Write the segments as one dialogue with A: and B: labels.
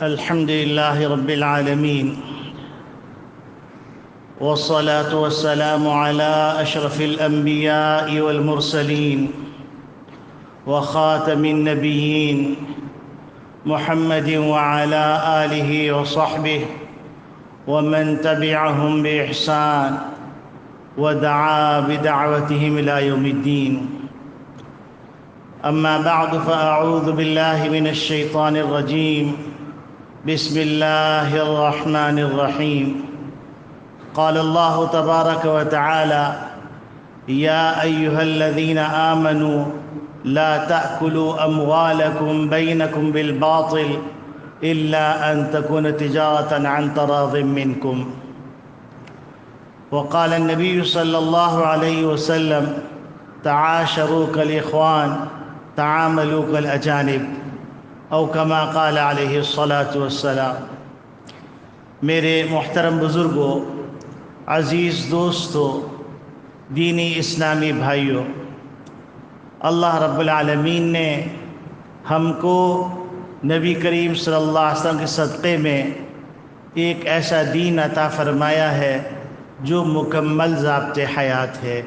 A: الحمد لله رب العالمين، والصلاة والسلام على أشرف الأنبياء والمرسلين وخاتم النبيين محمد وعلى آله وصحبه ومن تبعهم بإحسان ودعا بدعوتهم إلى يوم الدين. أما بعد، فأعوذ بالله من الشيطان الرجيم. بسم الله الرحمن الرحيم. قال الله تبارك وتعالى: يا أيها الذين آمنوا لا تأكلوا أموالكم بينكم بالباطل إلا أن تكون تجارة عن تراض منكم. وقال النبي صلى الله عليه وسلم: تعاشروا كالإخوان تعاملوا كالأجانب، او کما قال علیہ الصلاۃ والسلام. میرے محترم بزرگوں، عزیز دوستوں، دینی اسلامی بھائیوں، اللہ رب العالمین نے ہم کو نبی کریم صلی اللہ علیہ وسلم کے صدقے میں ایک ایسا دین عطا فرمایا ہے جو مکمل ضابط حیات ہے،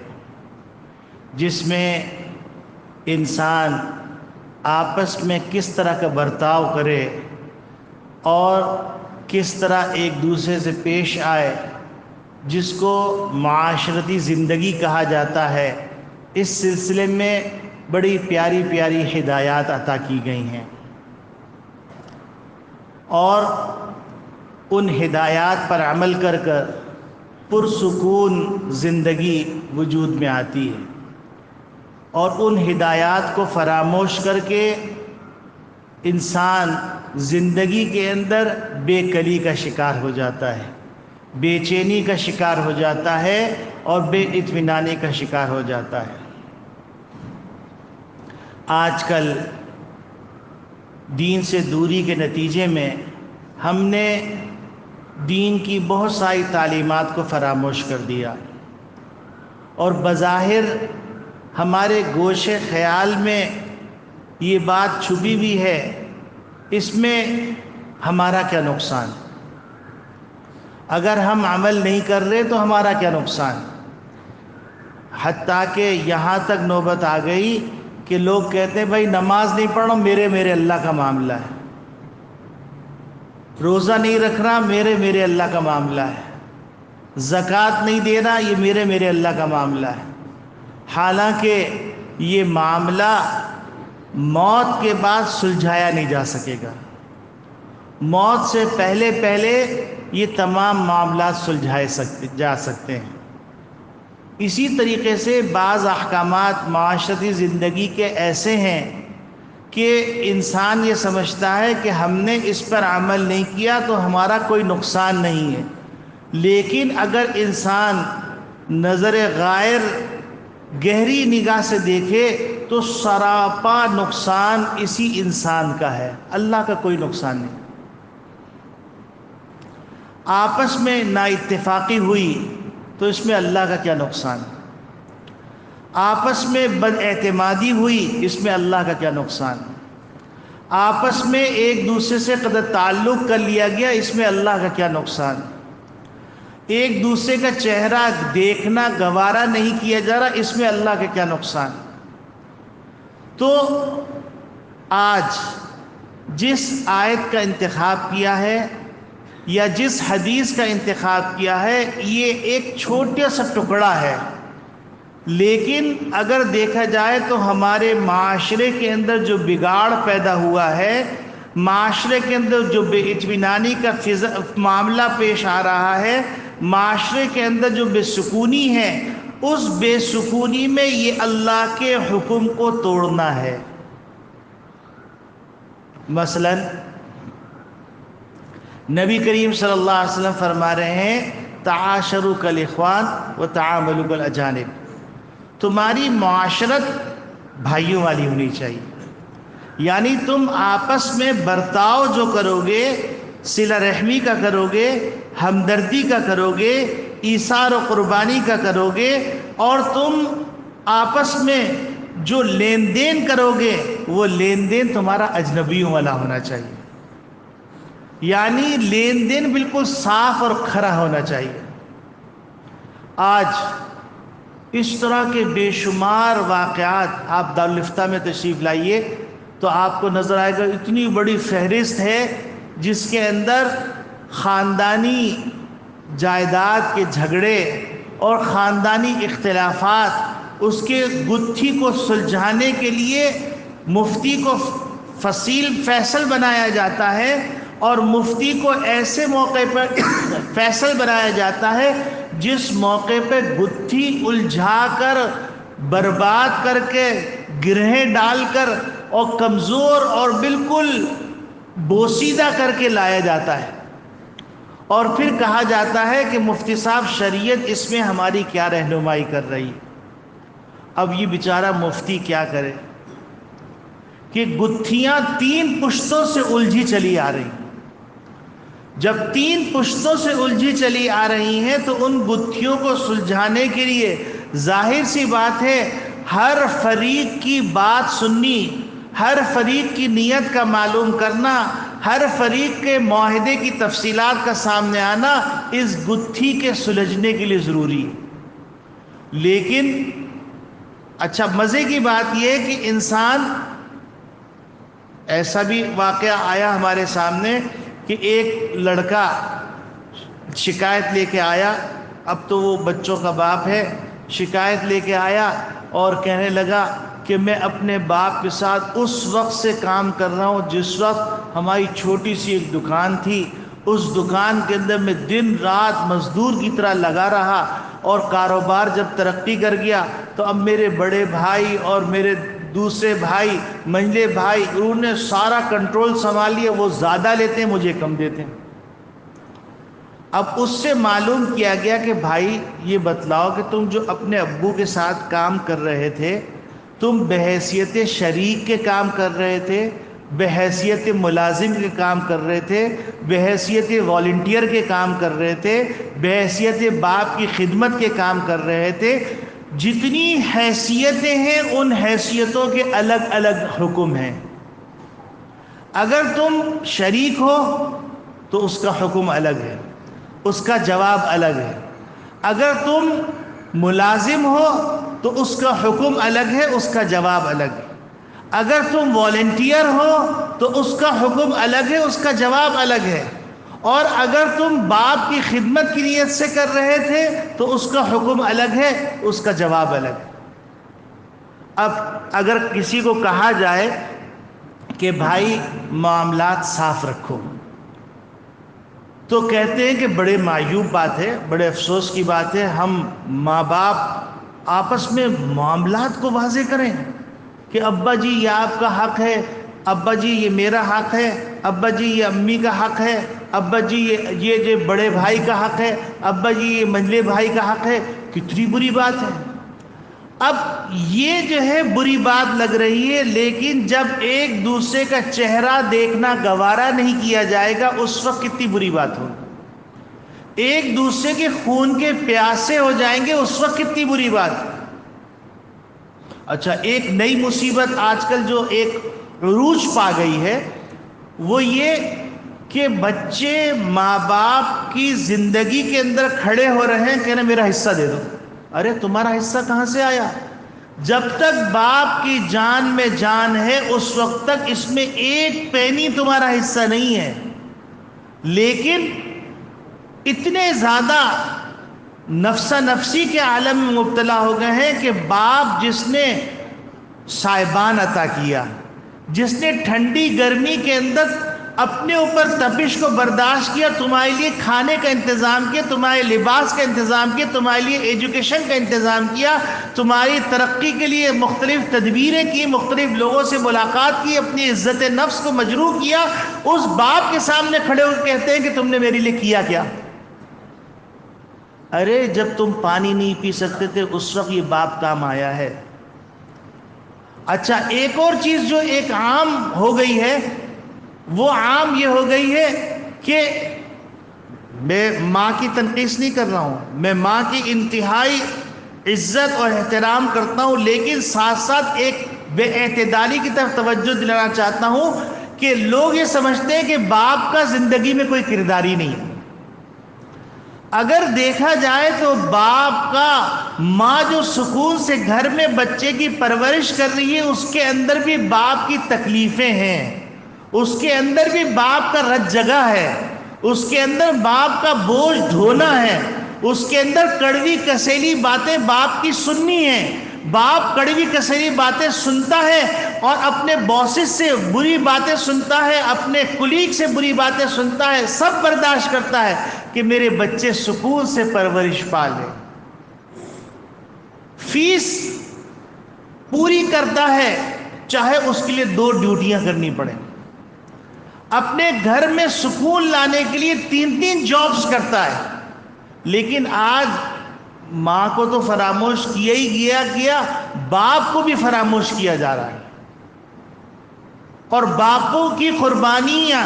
A: جس میں انسان آپس میں کس طرح کا برتاؤ کرے اور کس طرح ایک دوسرے سے پیش آئے، جس کو معاشرتی زندگی کہا جاتا ہے. اس سلسلے میں بڑی پیاری پیاری ہدایات عطا کی گئی ہیں، اور ان ہدایات پر عمل کر کر پرسکون زندگی وجود میں آتی ہے، اور ان ہدایات کو فراموش کر کے انسان زندگی کے اندر بے کلی کا شکار ہو جاتا ہے، بے چینی کا شکار ہو جاتا ہے، اور بے اطمینانی کا شکار ہو جاتا ہے. آج کل دین سے دوری کے نتیجے میں ہم نے دین کی بہت ساری تعلیمات کو فراموش کر دیا، اور بظاہر ہمارے گوشے خیال میں یہ بات چھپی بھی ہے، اس میں ہمارا کیا نقصان؟ اگر ہم عمل نہیں کر رہے تو ہمارا کیا نقصان؟ حتیٰ کہ یہاں تک نوبت آ گئی کہ لوگ کہتے ہیں بھائی نماز نہیں پڑھو، میرے اللہ کا معاملہ ہے. روزہ نہیں رکھنا، میرے اللہ کا معاملہ ہے. زکوٰۃ نہیں دینا، یہ میرے اللہ کا معاملہ ہے. حالانکہ یہ معاملہ موت کے بعد سلجھایا نہیں جا سکے گا. موت سے پہلے یہ تمام معاملات سلجھائے جا سکتے ہیں. اسی طریقے سے بعض احکامات معاشرتی زندگی کے ایسے ہیں کہ انسان یہ سمجھتا ہے کہ ہم نے اس پر عمل نہیں کیا تو ہمارا کوئی نقصان نہیں ہے، لیکن اگر انسان نظر غائر گہری نگاہ سے دیکھے تو سراپا نقصان اسی انسان کا ہے، اللہ کا کوئی نقصان نہیں. آپس میں نا اتفاقی ہوئی تو اس میں اللہ کا کیا نقصان؟ آپس میں بد اعتمادی ہوئی، اس میں اللہ کا کیا نقصان؟ آپس میں ایک دوسرے سے قطع تعلق کر لیا گیا، اس میں اللہ کا کیا نقصان؟ ایک دوسرے کا چہرہ دیکھنا گوارا نہیں کیا جا رہا، اس میں اللہ کا کیا نقصان؟ تو آج جس آیت کا انتخاب کیا ہے یا جس حدیث کا انتخاب کیا ہے، یہ ایک چھوٹا سا ٹکڑا ہے، لیکن اگر دیکھا جائے تو ہمارے معاشرے کے اندر جو بگاڑ پیدا ہوا ہے، معاشرے کے اندر جو بے اطمینانی کا معاملہ پیش آ رہا ہے، معاشرے کے اندر جو بے سکونی ہے، اس بے سکونی میں یہ اللہ کے حکم کو توڑنا ہے. مثلا نبی کریم صلی اللہ علیہ وسلم فرما رہے ہیں: تعاشروا کالاخوان وتعاملوا کالاجانب. تمہاری معاشرت بھائیوں والی ہونی چاہیے، یعنی تم آپس میں برتاؤ جو کرو گے، صلہ رحمی کا کرو گے، ہمدردی کا کرو گے، ایثار و قربانی کا کرو گے، اور تم آپس میں جو لین دین کرو گے وہ لین دین تمہارا اجنبیوں والا ہونا چاہیے. یعنی لین دین بالکل صاف اور کھرا ہونا چاہیے۔ آج اس طرح کے بے شمار واقعات، آپ دارالفتہ میں تشریف لائیے تو آپ کو نظر آئے گا، اتنی بڑی فہرست ہے جس کے اندر خاندانی جائیداد کے جھگڑے اور خاندانی اختلافات، اس کے گتھی کو سلجھانے کے لیے مفتی کو فیصل بنایا جاتا ہے، اور مفتی کو ایسے موقع پر فیصل بنایا جاتا ہے جس موقع پہ گتھی الجھا کر، برباد کر کے، گرہیں ڈال کر اور کمزور اور بالکل بوسیدہ کر کے لایا جاتا ہے، اور پھر کہا جاتا ہے کہ مفتی صاحب شریعت اس میں ہماری کیا رہنمائی کر رہی۔ اب یہ بیچارہ مفتی کیا کرے کہ گتھیاں 3 پشتوں سے الجھی چلی آ رہی، جب 3 پشتوں سے الجھی چلی آ رہی ہیں تو ان گتھیوں کو سلجھانے کے لیے ظاہر سی بات ہے ہر فریق کی بات سننی، ہر فریق کی نیت کا معلوم کرنا، ہر فریق کے معاہدے کی تفصیلات کا سامنے آنا اس گتھی کے سلجھنے کے لیے ضروری ہے۔ لیکن اچھا مزے کی بات یہ ہے کہ انسان، ایسا بھی واقعہ آیا ہمارے سامنے کہ ایک لڑکا شکایت لے کے آیا، اب تو وہ بچوں کا باپ ہے، شکایت لے کے آیا اور کہنے لگا کہ میں اپنے باپ کے ساتھ اس وقت سے کام کر رہا ہوں جس وقت ہماری چھوٹی سی ایک دکان تھی، اس دکان کے اندر میں دن رات مزدور کی طرح لگا رہا، اور کاروبار جب ترقی کر گیا تو اب میرے بڑے بھائی اور میرے دوسرے بھائی، منجلے بھائی، انہوں نے سارا کنٹرول سنبھال لیا، وہ زیادہ لیتے ہیں مجھے کم دیتے ہیں۔ اب اس سے معلوم کیا گیا کہ بھائی یہ بتلاؤ کہ تم جو اپنے ابو کے ساتھ کام کر رہے تھے، تم بحیثیت شریک کے کام کر رہے تھے، بحیثیت ملازم کے کام کر رہے تھے، بحیثیت والنٹیئر کے کام کر رہے تھے، بحیثیت باپ کی خدمت کے کام کر رہے تھے، جتنی حیثیتیں ہیں ان حیثیتوں کے الگ الگ حکم ہیں۔ اگر تم شریک ہو تو اس کا حکم الگ ہے، اس کا جواب الگ ہے، اگر تم ملازم ہو تو اس کا حکم الگ ہے، اس کا جواب الگ ہے، اگر تم والنٹیئر ہو تو اس کا حکم الگ ہے، اس کا جواب الگ ہے، اور اگر تم باپ کی خدمت کی نیت سے کر رہے تھے تو اس کا حکم الگ ہے، اس کا جواب الگ ہے۔ اب اگر کسی کو کہا جائے کہ بھائی معاملات صاف رکھو، تو کہتے ہیں کہ بڑے معیوب بات ہے، بڑے افسوس کی بات ہے، ہم ماں باپ آپس میں معاملات کو واضح کریں کہ ابا جی یہ آپ کا حق ہے، ابا جی یہ میرا حق ہے، ابا جی یہ امی کا حق ہے، ابا جی یہ جو بڑے بھائی کا حق ہے، ابا جی یہ منجلے بھائی کا حق ہے۔ کتنی بری بات ہے۔ اب یہ جو ہے بری بات لگ رہی ہے، لیکن جب ایک دوسرے کا چہرہ دیکھنا گوارا نہیں کیا جائے گا اس وقت کتنی بری بات ہوگی۔ ایک دوسرے کے خون کے پیاسے ہو جائیں گے اس وقت کتنی بری بات ہے۔ اچھا ایک نئی مصیبت آج کل جو ایک عروج پا گئی ہے وہ یہ کہ بچے ماں باپ کی زندگی کے اندر کھڑے ہو رہے ہیں، کہنا میرا حصہ دے دو۔ ارے تمہارا حصہ کہاں سے آیا؟ جب تک باپ کی جان میں جان ہے اس وقت تک اس میں ایک پینی تمہارا حصہ نہیں ہے، لیکن اتنے زیادہ نفسا نفسی کے عالم میں مبتلا ہو گئے ہیں کہ باپ جس نے سائبان عطا کیا، جس نے ٹھنڈی گرمی کے اندر اپنے اوپر تپش کو برداشت کیا، تمہارے لیے کھانے کا انتظام کیا، تمہارے لباس کا انتظام کیا، تمہارے لیے ایجوکیشن کا انتظام کیا، تمہاری ترقی کے لیے مختلف تدبیریں کی، مختلف لوگوں سے ملاقات کی، اپنی عزت نفس کو مجروح کیا، اس باپ کے سامنے کھڑے ہو کے کہتے ہیں کہ تم نے میرے لیے کیا کیا؟ ارے جب تم پانی نہیں پی سکتے تھے اس وقت یہ باپ کام آیا ہے۔ اچھا ایک اور چیز جو ایک عام ہو گئی ہے، وہ عام یہ ہو گئی ہے کہ میں ماں کی تنقیص نہیں کر رہا ہوں، میں ماں کی انتہائی عزت اور احترام کرتا ہوں، لیکن ساتھ ساتھ ایک بے اعتدالی کی طرف توجہ دلانا چاہتا ہوں کہ لوگ یہ سمجھتے ہیں کہ باپ کا زندگی میں کوئی کردار ہی نہیں ہے۔ اگر دیکھا جائے تو باپ کا، ماں جو سکون سے گھر میں بچے کی پرورش کر رہی ہے، اس کے اندر بھی باپ کی تکلیفیں ہیں، اس کے اندر بھی باپ کا رت جگہ ہے، اس کے اندر باپ کا بوجھ ڈھونا ہے، اس کے اندر کڑوی کسیلی باتیں باپ کی سننی ہیں۔ باپ کڑوی کسیلی باتیں سنتا ہے اور اپنے باسز سے بری باتیں سنتا ہے، اپنے کلیگ سے بری باتیں سنتا ہے، سب برداشت کرتا ہے کہ میرے بچے سکون سے پرورش پالے۔ فیس پوری کرتا ہے چاہے اس کے لیے 2 ڈیوٹیاں کرنی پڑیں، اپنے گھر میں سکون لانے کے لیے 3 جابز کرتا ہے، لیکن آج ماں کو تو فراموش کیا ہی کیا، باپ کو بھی فراموش کیا جا رہا ہے۔ اور باپوں کی قربانیاں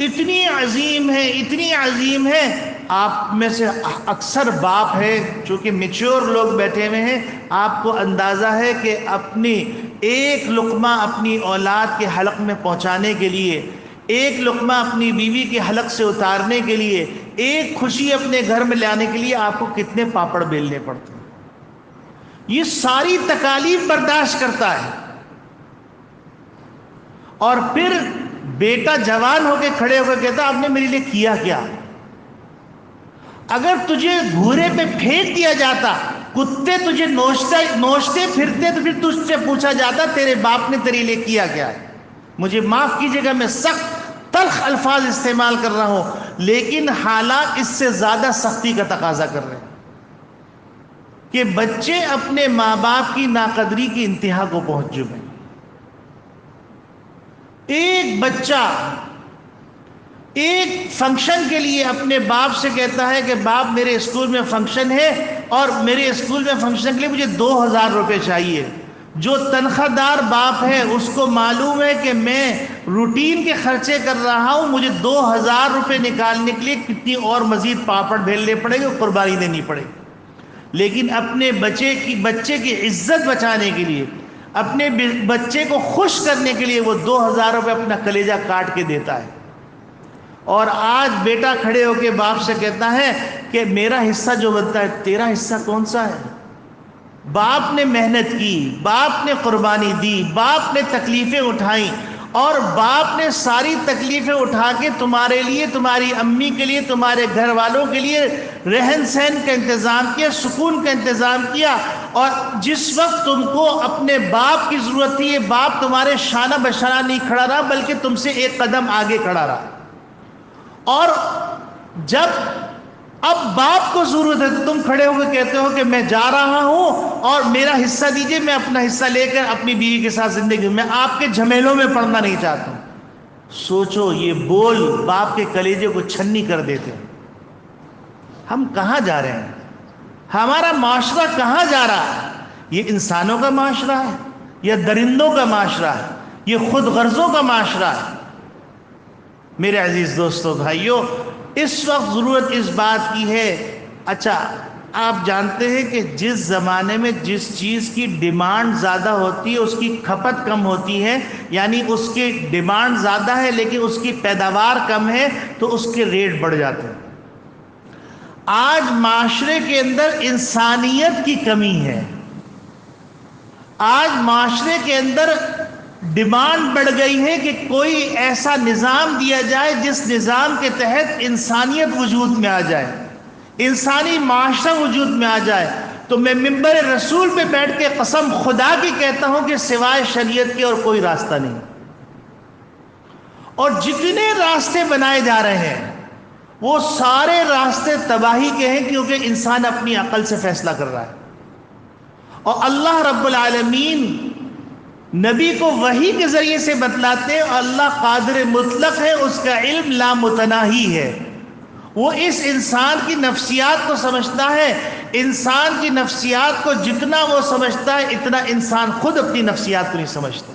A: اتنی عظیم ہیں، اتنی عظیم ہیں، آپ میں سے اکثر باپ ہے چونکہ میچور لوگ بیٹھے ہوئے ہیں، آپ کو اندازہ ہے کہ اپنی ایک لقمہ اپنی اولاد کے حلق میں پہنچانے کے لیے، ایک لقمہ اپنی بیوی کے حلق سے اتارنے کے لیے، ایک خوشی اپنے گھر میں لانے کے لیے آپ کو کتنے پاپڑ بیلنے پڑتے ہیں۔ یہ ساری تکالیف برداشت کرتا ہے، اور پھر بیٹا جوان ہو کے کھڑے ہو کے کہتا آپ نے میرے لیے کیا کیا؟ اگر تجھے گھورے پہ پھینک دیا جاتا، کتے تجھے نوچتے پھرتے، تو پھر تجھ سے پوچھا جاتا تیرے باپ نے تیرے لیے کیا کیا ہے؟ مجھے معاف کیجیے گا، میں سخت تلخ الفاظ استعمال کر رہا ہوں، لیکن حالات اس سے زیادہ سختی کا تقاضا کر رہے ہیں کہ بچے اپنے ماں باپ کی ناقدری کی انتہا کو پہنچ چکے ہیں۔ ایک بچہ ایک فنکشن کے لیے اپنے باپ سے کہتا ہے کہ باپ میرے اسکول میں فنکشن ہے اور میرے اسکول میں فنکشن کے لیے مجھے 2000 روپے چاہیے۔ جو تنخواہ دار باپ ہے اس کو معلوم ہے کہ میں روٹین کے خرچے کر رہا ہوں، مجھے 2000 روپے نکالنے کے لیے کتنی اور مزید پاپڑ بھیلنے پڑے گے، قربانی دینی پڑے گی، لیکن اپنے بچے کی عزت بچانے کے لیے، اپنے بچے کو خوش کرنے کے لیے وہ 2000 روپے اپنا کلیجہ کاٹ کے دیتا ہے۔ اور آج بیٹا کھڑے ہو کے باپ سے کہتا ہے کہ میرا حصہ جو بنتا ہے، تیرا حصہ کون سا ہے؟ باپ نے محنت کی، باپ نے قربانی دی، باپ نے تکلیفیں اٹھائیں، اور باپ نے ساری تکلیفیں اٹھا کے تمہارے لیے، تمہاری امی کے لیے، تمہارے گھر والوں کے لیے رہن سہن کا انتظام کیا، سکون کا انتظام کیا، اور جس وقت تم کو اپنے باپ کی ضرورت تھی، یہ باپ تمہارے شانہ بشانہ نہیں کھڑا رہا بلکہ تم سے ایک قدم آگے کھڑا رہا۔ اور جب اب باپ کو ضرورت ہے تو تم کھڑے ہو کے کہتے ہو کہ میں جا رہا ہوں اور میرا حصہ دیجئے، میں اپنا حصہ لے کر اپنی بیوی کے ساتھ زندگی میں آپ کے جھمیلوں میں پڑنا نہیں چاہتا ہوں۔ سوچو، یہ بول باپ کے کلیجے کو چھنی کر دیتے ہیں۔ ہم کہاں جا رہے ہیں؟ ہمارا معاشرہ کہاں جا رہا ہے؟ یہ انسانوں کا معاشرہ ہے یا درندوں کا معاشرہ ہے؟ یہ خود غرضوں کا معاشرہ ہے؟ میرے عزیز دوستو بھائیو، اس وقت ضرورت اس بات کی ہے۔ اچھا، آپ جانتے ہیں کہ جس زمانے میں جس چیز کی ڈیمانڈ زیادہ ہوتی ہے اس کی کھپت کم ہوتی ہے، یعنی اس کی ڈیمانڈ زیادہ ہے لیکن اس کی پیداوار کم ہے تو اس کے ریٹ بڑھ جاتے ہیں۔ آج معاشرے کے اندر انسانیت کی کمی ہے، آج معاشرے کے اندر ڈیمانڈ بڑھ گئی ہے کہ کوئی ایسا نظام دیا جائے جس نظام کے تحت انسانیت وجود میں آ جائے، انسانی معاشرہ وجود میں آ جائے۔ تو میں منبر رسول پہ بیٹھ کے قسم خدا کی کہتا ہوں کہ سوائے شریعت کے اور کوئی راستہ نہیں، اور جتنے راستے بنائے جا رہے ہیں وہ سارے راستے تباہی کے ہیں، کیونکہ انسان اپنی عقل سے فیصلہ کر رہا ہے، اور اللہ رب العالمین نبی کو وحی کے ذریعے سے بتلاتے ہیں۔ اللہ قادر مطلق ہے، اس کا علم لامتناہی ہے، وہ اس انسان کی نفسیات کو سمجھتا ہے۔ انسان کی نفسیات کو جتنا وہ سمجھتا ہے اتنا انسان خود اپنی نفسیات کو نہیں سمجھتا،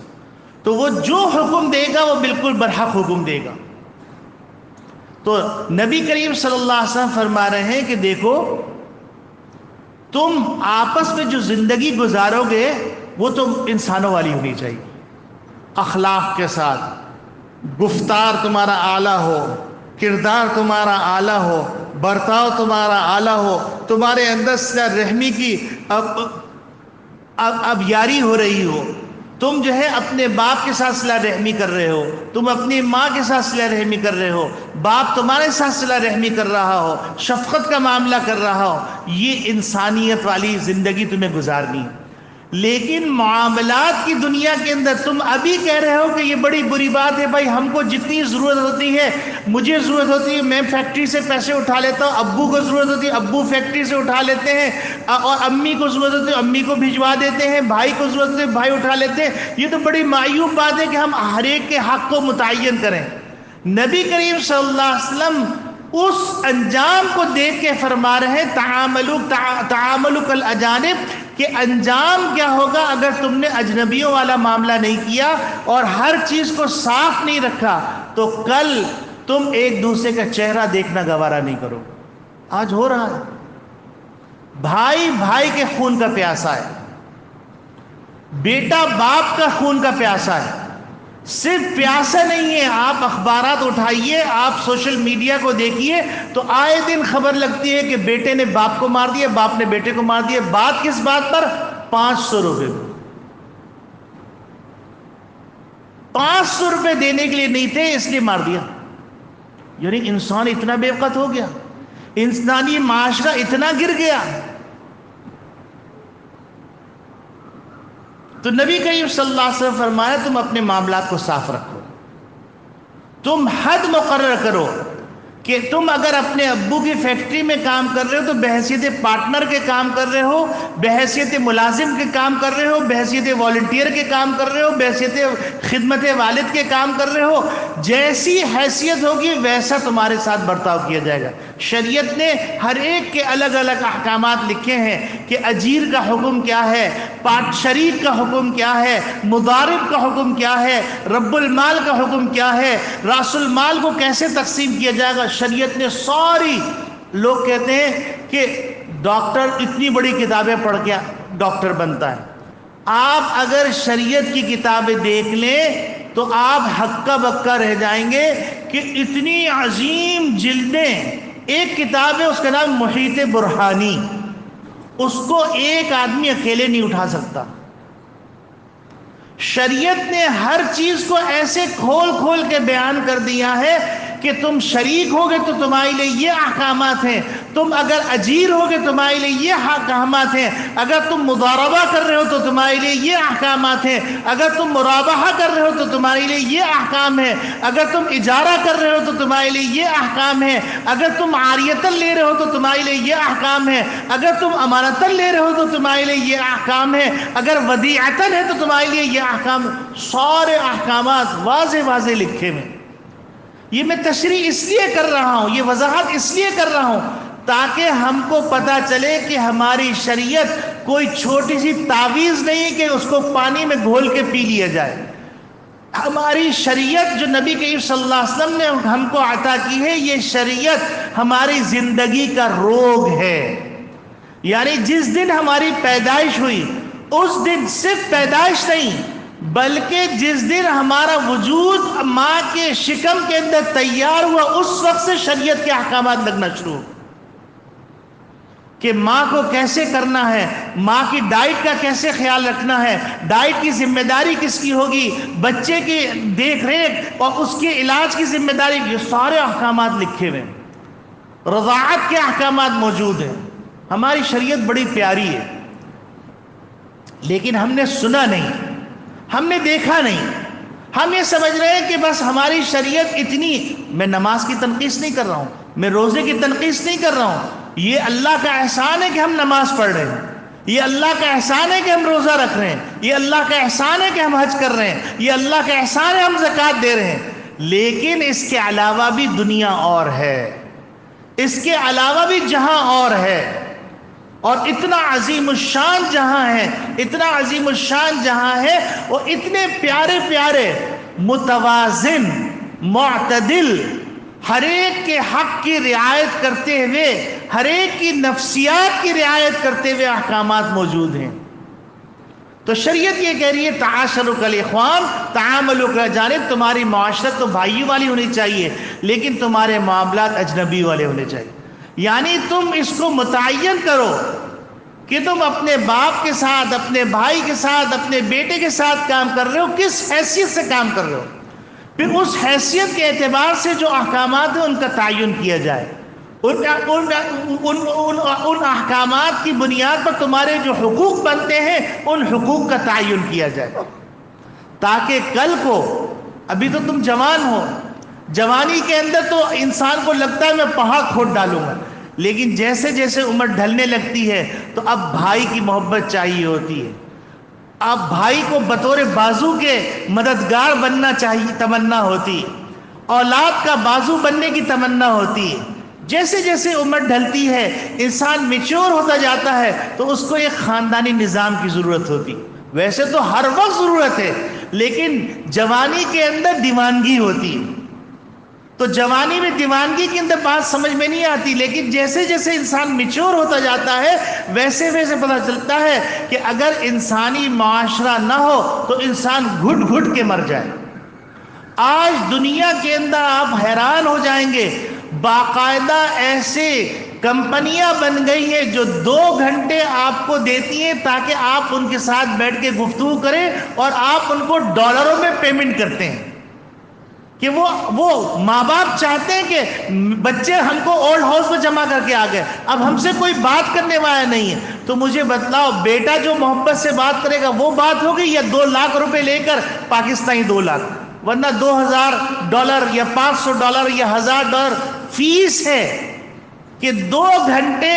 A: تو وہ جو حکم دے گا وہ بالکل برحق حکم دے گا۔ تو نبی کریم صلی اللہ علیہ وسلم فرما رہے ہیں کہ دیکھو، تم آپس میں جو زندگی گزارو گے وہ تو انسانوں والی ہونی چاہیے، اخلاق کے ساتھ، گفتار تمہارا اعلیٰ ہو، کردار تمہارا اعلیٰ ہو، برتاؤ تمہارا اعلیٰ ہو، تمہارے اندر صلہ رحمی کی اب یاری ہو رہی ہو، تم جو ہے اپنے باپ کے ساتھ صلہ رحمی کر رہے ہو، تم اپنی ماں کے ساتھ صلہ رحمی کر رہے ہو، باپ تمہارے ساتھ صلہ رحمی کر رہا ہو، شفقت کا معاملہ کر رہا ہو، یہ انسانیت والی زندگی تمہیں گزارنی ہے۔ لیکن معاملات کی دنیا کے اندر تم ابھی کہہ رہے ہو کہ یہ بڑی بری بات ہے، بھائی ہم کو جتنی ضرورت ہوتی ہے، مجھے ضرورت ہوتی ہے، میں فیکٹری سے پیسے اٹھا لیتا ہوں، ابو کو ضرورت ہوتی ہے، ابو فیکٹری سے اٹھا لیتے ہیں، اور امی کو ضرورت ہوتی ہے، امی کو بھجوا دیتے ہیں، بھائی کو ضرورت ہوتی ہے، بھائی اٹھا لیتے ہیں۔ یہ تو بڑی معیوب بات ہے کہ ہم ہر ایک کے حق کو متعین کریں۔ نبی کریم صلی اللہ علیہ وسلم اس انجام کو دیکھ کے فرما رہے ہیں تعاملوا کالاجانب، کہ انجام کیا ہوگا اگر تم نے اجنبیوں والا معاملہ نہیں کیا اور ہر چیز کو صاف نہیں رکھا، تو کل تم ایک دوسرے کا چہرہ دیکھنا گوارا نہیں کرو۔ آج ہو رہا ہے، بھائی بھائی کے خون کا پیاسا ہے، بیٹا باپ کا خون کا پیاسا ہے۔ صرف پیاسا نہیں ہے، آپ اخبارات اٹھائیے، آپ سوشل میڈیا کو دیکھیے تو آئے دن خبر لگتی ہے کہ بیٹے نے باپ کو مار دیا، باپ نے بیٹے کو مار دیا۔ بات کس بات پر؟ 500 روپے۔ 500 روپے دینے کے لیے نہیں تھے، اس لیے مار دیا۔ یعنی انسان اتنا بے وقت ہو گیا، انسانی معاشرہ اتنا گر گیا۔ تو نبی کریم صلی اللہ علیہ وسلم فرمایا تم اپنے معاملات کو صاف رکھو، تم حد مقرر کرو کہ تم اگر اپنے ابو کی فیکٹری میں کام کر رہے ہو تو بحیثیت پارٹنر کے کام کر رہے ہو، بحیثیت ملازم کے کام کر رہے ہو، بحیثیت والنٹیئر کے کام کر رہے ہو، بحیثیت خدمت والد کے کام کر رہے ہو، جیسی حیثیت ہوگی ویسا تمہارے ساتھ برتاؤ کیا جائے گا۔ شریعت نے ہر ایک کے الگ الگ احکامات لکھے ہیں کہ اجیر کا حکم کیا ہے، شریک کا حکم کیا ہے، مضارب کا حکم کیا ہے، رب المال کا حکم کیا ہے، راس المال کو کیسے تقسیم کیا جائے گا۔ شریعت نے ساری، لوگ کہتے ہیں کہ ڈاکٹر اتنی بڑی کتابیں پڑھ کے ڈاکٹر بنتا ہے۔ آپ اگر شریعت کی کتابیں دیکھ لیں تو آپ ہکا بکا رہ جائیں گے کہ اتنی عظیم جلدیں، ایک کتاب ہے اس کا نام محیط برہانی، اس کو ایک آدمی اکیلے نہیں اٹھا سکتا۔ شریعت نے ہر چیز کو ایسے کھول کھول کے بیان کر دیا ہے کہ تم شریک ہوگے تو تمہارے لیے یہ احکامات ہیں، تم اگر اجیر ہوگے تمہارے لیے یہ احکامات ہیں، اگر تم مضاربہ کر رہے ہو تو تمہارے لیے یہ احکامات ہیں، اگر تم مرابحہ کر رہے ہو تو تمہارے لیے یہ احکام ہے، اگر تم اجارہ کر رہے ہو تو تمہارے لیے یہ احکام ہے، اگر تم عاریتاً لے رہے ہو تو تمہارے لیے یہ احکام ہے، اگر تم امانتاً لے رہے ہو تو تمہارے لیے یہ احکام ہے، اگر ودیعتاً ہے تو تمہارے لیے یہ احکام۔ سارے احکامات واضح واضح لکھے ہوئے۔ یہ میں تشریح اس لیے کر رہا ہوں، یہ وضاحت اس لیے کر رہا ہوں تاکہ ہم کو پتہ چلے کہ ہماری شریعت کوئی چھوٹی سی تعویذ نہیں کہ اس کو پانی میں گھول کے پی لیا جائے۔ ہماری شریعت جو نبی کریم صلی اللہ علیہ وسلم نے ہم کو عطا کی ہے، یہ شریعت ہماری زندگی کا روگ ہے۔ یعنی جس دن ہماری پیدائش ہوئی اس دن صرف پیدائش نہیں بلکہ جس دن ہمارا وجود ماں کے شکم کے اندر تیار ہوا اس وقت سے شریعت کے احکامات لگنا شروع ہو کہ ماں کو کیسے کرنا ہے، ماں کی ڈائٹ کا کیسے خیال رکھنا ہے، ڈائٹ کی ذمہ داری کس کی ہوگی، بچے کی دیکھ ریکھ اور اس کے علاج کی ذمہ داری، یہ سارے احکامات لکھے ہوئے ہیں۔ رضاعت کے احکامات موجود ہیں۔ ہماری شریعت بڑی پیاری ہے لیکن ہم نے سنا نہیں، ہم نے دیکھا نہیں۔ ہم یہ سمجھ رہے ہیں کہ بس ہماری شریعت اتنی، میں نماز کی تنقیص نہیں کر رہا ہوں، میں روزے کی تنقیص نہیں کر رہا ہوں، یہ اللہ کا احسان ہے کہ ہم نماز پڑھ رہے ہیں، یہ اللہ کا احسان ہے کہ ہم روزہ رکھ رہے ہیں، یہ اللہ کا احسان ہے کہ ہم حج کر رہے ہیں، یہ اللہ کا احسان ہے ہم زکوٰۃ دے رہے ہیں۔ لیکن اس کے علاوہ بھی دنیا اور ہے، اس کے علاوہ بھی جہاں اور ہے، اور اتنا عظیم الشان جہاں ہے، اتنا عظیم الشان جہاں ہے، اور اتنے پیارے پیارے متوازن معتدل، ہر ایک کے حق کی رعایت کرتے ہوئے، ہر ایک کی نفسیات کی رعایت کرتے ہوئے احکامات موجود ہیں۔ تو شریعت یہ کہہ رہی ہے تعاشروا کالاخوان تعاملوا کالاجانب، تمہاری معاشرت تو بھائیوں والی ہونی چاہیے لیکن تمہارے معاملات اجنبی والے ہونے چاہیے. یعنی تم اس کو متعین کرو کہ تم اپنے باپ کے ساتھ، اپنے بھائی کے ساتھ، اپنے بیٹے کے ساتھ کام کر رہے ہو، کس حیثیت سے کام کر رہے ہو. پھر اس حیثیت کے اعتبار سے جو احکامات ہیں ان کا تعین کیا جائے. ان احکامات کی بنیاد پر تمہارے جو حقوق بنتے ہیں ان حقوق کا تعین کیا جائے، تاکہ کل کو، ابھی تو تم جوان ہو، جوانی کے اندر تو انسان کو لگتا ہے میں پہاڑ کھود ڈالوں گا، لیکن جیسے جیسے عمر ڈھلنے لگتی ہے تو اب بھائی کی محبت چاہیے ہوتی ہے، اب بھائی کو بطور بازو کے مددگار بننا چاہیے، تمنا ہوتی، اولاد کا بازو بننے کی تمنا ہوتی ہے. جیسے جیسے عمر ڈھلتی ہے انسان میچور ہوتا جاتا ہے تو اس کو ایک خاندانی نظام کی ضرورت ہوتی. ویسے تو ہر وقت ضرورت ہے لیکن جوانی کے اندر دیوانگی ہوتی ہے، تو جوانی میں دیوانگی کے اندر بات سمجھ میں نہیں آتی، لیکن جیسے جیسے انسان میچور ہوتا جاتا ہے ویسے ویسے پتہ چلتا ہے کہ اگر انسانی معاشرہ نہ ہو تو انسان گھٹ گھٹ کے مر جائے. آج دنیا کے اندر آپ حیران ہو جائیں گے، باقاعدہ ایسے کمپنیاں بن گئی ہیں جو 2 گھنٹے آپ کو دیتی ہیں تاکہ آپ ان کے ساتھ بیٹھ کے گفتگو کریں اور آپ ان کو ڈالروں میں پیمنٹ کرتے ہیں، کہ وہ ماں باپ چاہتے ہیں کہ بچے ہم کو اولڈ ہاؤس میں جمع کر کے آ گئے، اب ہم سے کوئی بات کرنے والا نہیں ہے. تو مجھے بتلاؤ بیٹا جو محبت سے بات کرے گا وہ بات ہوگی، یا 2 لاکھ روپے لے کر پاکستانی 2 لاکھ، ورنہ $2000 یا $500 یا $1000 فیس ہے کہ 2 گھنٹے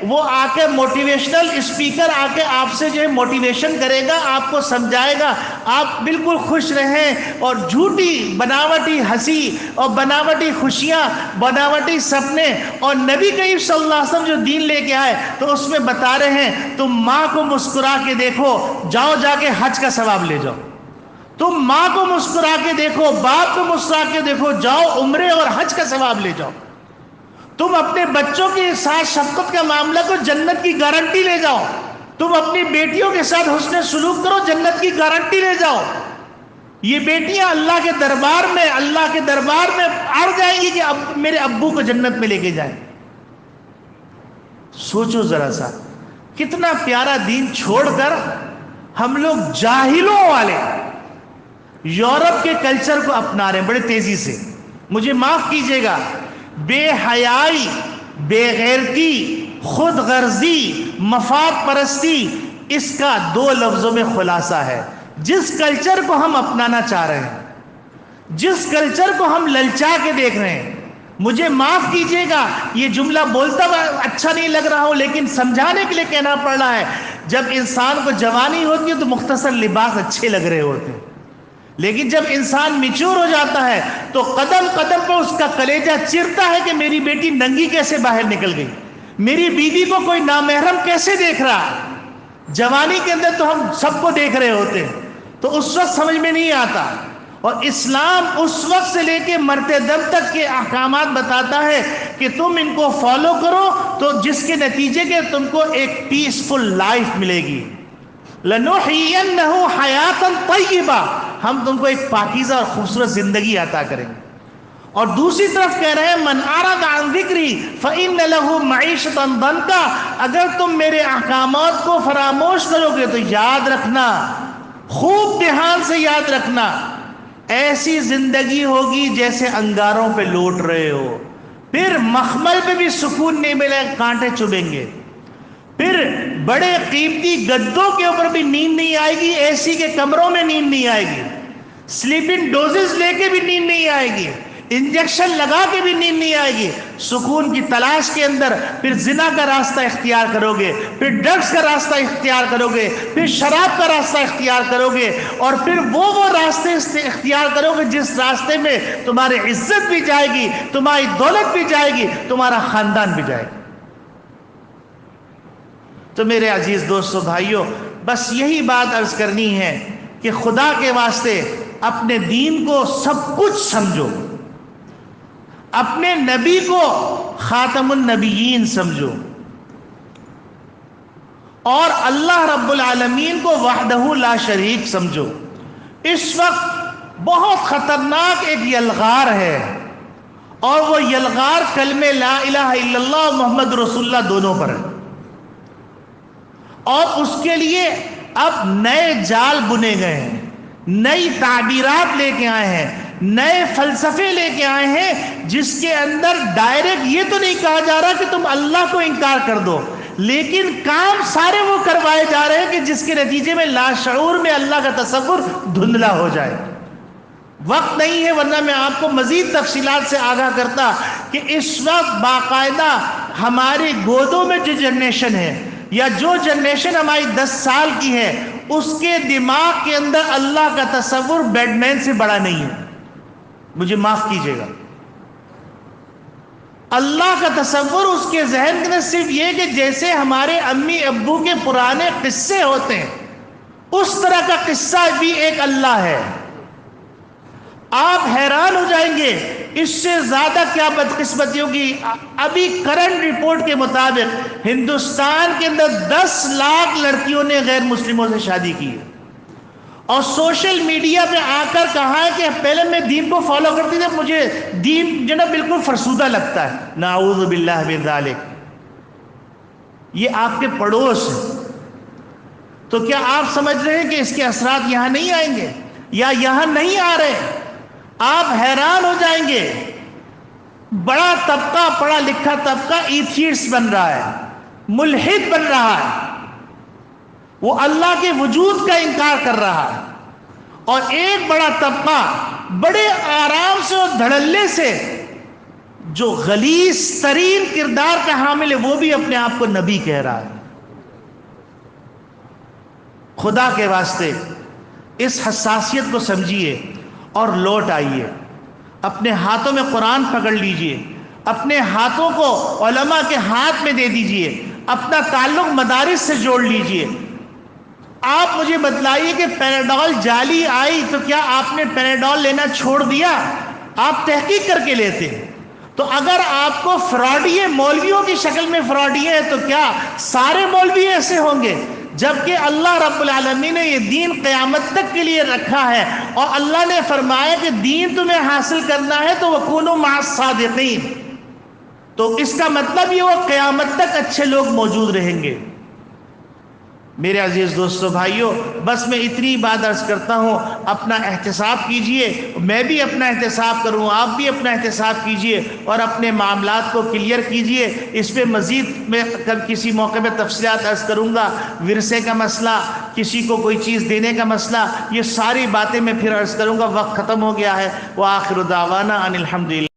A: وہ آ کے موٹیویشنل اسپیکر آ کے آپ سے جو ہے موٹیویشن کرے گا، آپ کو سمجھائے گا، آپ بالکل خوش رہیں، اور جھوٹی بناوٹی ہنسی اور بناوٹی خوشیاں، بناوٹی سپنے. اور نبی کریم صلی اللہ علیہ وسلم جو دین لے کے آئے تو اس میں بتا رہے ہیں تم ماں کو مسکرا کے دیکھو، جاؤ جا کے حج کا ثواب لے جاؤ. تم ماں کو مسکرا کے دیکھو، باپ کو مسکرا کے دیکھو، جاؤ عمرے اور حج کا ثواب لے جاؤ. تم اپنے بچوں کے ساتھ شفقت کا معاملہ کو، جنت کی گارنٹی لے جاؤ. تم اپنی بیٹیوں کے ساتھ حسن سلوک کرو، جنت کی گارنٹی لے جاؤ. یہ بیٹیاں اللہ کے دربار میں اڑ جائیں گی کہ اب میرے ابو کو جنت میں لے کے جائیں. سوچو ذرا سا، کتنا پیارا دین چھوڑ کر ہم لوگ جاہلوں والے یورپ کے کلچر کو اپنا رہے ہیں بڑے تیزی سے. مجھے معاف کیجیے گا، بے حیائی، بے غیرتی، خود غرضی، مفاد پرستی، اس کا 2 لفظوں میں خلاصہ ہے. جس کلچر کو ہم اپنانا چاہ رہے ہیں، جس کلچر کو ہم للچا کے دیکھ رہے ہیں، مجھے معاف کیجیے گا یہ جملہ بولتا ہوا اچھا نہیں لگ رہا ہوں لیکن سمجھانے کے لیے کہنا پڑ رہا ہے. جب انسان کو جوانی ہوتی ہے تو مختصر لباس اچھے لگ رہے ہوتے ہیں، لیکن جب انسان میچور ہو جاتا ہے تو قدم قدم پر اس کا کلیجہ چرتا ہے کہ میری بیٹی ننگی کیسے باہر نکل گئی، میری بیوی کو کوئی نامحرم کیسے دیکھ رہا. جوانی کے اندر تو ہم سب کو دیکھ رہے ہوتے ہیں، تو اس وقت سمجھ میں نہیں آتا. اور اسلام اس وقت سے لے کے مرتے دم تک کے احکامات بتاتا ہے کہ تم ان کو فالو کرو تو جس کے نتیجے کے تم کو ایک پیسفل لائف ملے گی. لَنُحْيِيَنَّهُ حَيَاةً طَيِّبَةً، ہم تم کو ایک پاکیزہ اور خوبصورت زندگی عطا کریں گے. اور دوسری طرف کہہ رہے ہیں من اعرض عن ذکری فإن له معیشة ضنکا، اگر تم میرے احکامات کو فراموش کرو گے تو یاد رکھنا، خوب دھیان سے یاد رکھنا، ایسی زندگی ہوگی جیسے انگاروں پہ لوٹ رہے ہو. پھر مخمل پہ بھی سکون نہیں ملے، کانٹے چبھیں گے. پھر بڑے قیمتی گدوں کے اوپر بھی نیند نہیں آئے گی، اے سی کے کمروں میں نیند نہیں آئے گی، سلیپنگ ڈوزز لے کے بھی نیند نہیں آئے گی، انجیکشن لگا کے بھی نیند نہیں آئے گی. سکون کی تلاش کے اندر پھر زنا کا راستہ اختیار کرو گے، پھر ڈرگز کا راستہ اختیار کرو گے، پھر شراب کا راستہ اختیار کرو گے، اور پھر وہ راستے اختیار کرو گے جس راستے میں تمہاری عزت بھی جائے گی، تمہاری دولت بھی جائے گی، تمہارا خاندان بھی جائے گا. تو میرے عزیز دوستو بھائیوں، بس یہی بات عرض کرنی ہے کہ خدا کے واسطے اپنے دین کو سب کچھ سمجھو، اپنے نبی کو خاتم النبیین سمجھو، اور اللہ رب العالمین کو وحدہ لا شریک سمجھو۔ اس وقت بہت خطرناک ایک یلغار ہے، اور وہ یلغار کلمہ لا الہ الا اللہ محمد رسول اللہ دونوں پر ہے، اور اس کے لیے اب نئے جال بنے گئے ہیں، نئی تعبیرات لے کے آئے ہیں، نئے فلسفے لے کے آئے ہیں، جس کے اندر ڈائریکٹ یہ تو نہیں کہا جا رہا کہ تم اللہ کو انکار کر دو، لیکن کام سارے وہ کروائے جا رہے ہیں کہ جس کے نتیجے میں لاشعور میں اللہ کا تصور دھندلا ہو جائے۔ وقت نہیں ہے، ورنہ میں آپ کو مزید تفصیلات سے آگاہ کرتا کہ اس وقت باقاعدہ ہماری گودوں میں جو جنریشن ہے، یا جو جنریشن ہماری 10 سال کی ہے، اس کے دماغ کے اندر اللہ کا تصور بیڈ مین سے بڑا نہیں ہے، مجھے معاف کیجیے گا۔ اللہ کا تصور اس کے ذہن کے اندر صرف یہ کہ جیسے ہمارے امی ابو کے پرانے قصے ہوتے ہیں، اس طرح کا قصہ بھی ایک اللہ ہے۔ آپ حیران ہو جائیں گے اس سے زیادہ کیا بدقسمتی ہوگی۔ ابھی کرنٹ رپورٹ کے مطابق ہندوستان کے اندر 10 لاکھ لڑکیوں نے غیر مسلموں سے شادی کی ہے، اور سوشل میڈیا پہ آ کر کہا ہے کہ پہلے میں دین کو فالو کرتی تھی، مجھے دین جو نا بالکل فرسودہ لگتا ہے۔ نعوذ باللہ من ذالک۔ یہ آپ کے پڑوس ہے، تو کیا آپ سمجھ رہے ہیں کہ اس کے اثرات یہاں نہیں آئیں گے، یا یہاں نہیں آ رہے؟ آپ حیران ہو جائیں گے، بڑا طبقہ، پڑھا لکھا طبقہ ایتھیسٹ بن رہا ہے، ملحد بن رہا ہے، وہ اللہ کے وجود کا انکار کر رہا ہے، اور ایک بڑا طبقہ بڑے آرام سے اور دھڑلے سے جو غلیظ ترین کردار کا حامل ہے، وہ بھی اپنے آپ کو نبی کہہ رہا ہے۔ خدا کے واسطے اس حساسیت کو سمجھیے اور لوٹ آئیے، اپنے ہاتھوں میں قرآن پکڑ لیجئے، اپنے ہاتھوں کو علماء کے ہاتھ میں دے دیجئے، اپنا تعلق مدارس سے جوڑ لیجئے۔ آپ مجھے بتلائیے کہ پیناڈول جعلی آئی تو کیا آپ نے پیناڈول لینا چھوڑ دیا؟ آپ تحقیق کر کے لیتے۔ تو اگر آپ کو فراڈی مولویوں کی شکل میں فراڈی ہے، تو کیا سارے مولوی ایسے ہوں گے؟ جبکہ اللہ رب العالمین نے یہ دین قیامت تک کے لیے رکھا ہے، اور اللہ نے فرمایا کہ دین تمہیں حاصل کرنا ہے تو وَكُونُوا مَعَ الصَّادِقِينَ، تو اس کا مطلب یہ وہ قیامت تک اچھے لوگ موجود رہیں گے۔ میرے عزیز دوستو بھائیوں، بس میں اتنی بات عرض کرتا ہوں، اپنا احتساب کیجئے، میں بھی اپنا احتساب کروں، آپ بھی اپنا احتساب کیجئے، اور اپنے معاملات کو کلیئر کیجئے۔ اس پہ مزید میں کسی موقع پہ تفصیلات عرض کروں گا، ورثے کا مسئلہ، کسی کو کوئی چیز دینے کا مسئلہ، یہ ساری باتیں میں پھر عرض کروں گا۔ وقت ختم ہو گیا ہے۔ وآخر دعوانا ان الحمدللہ۔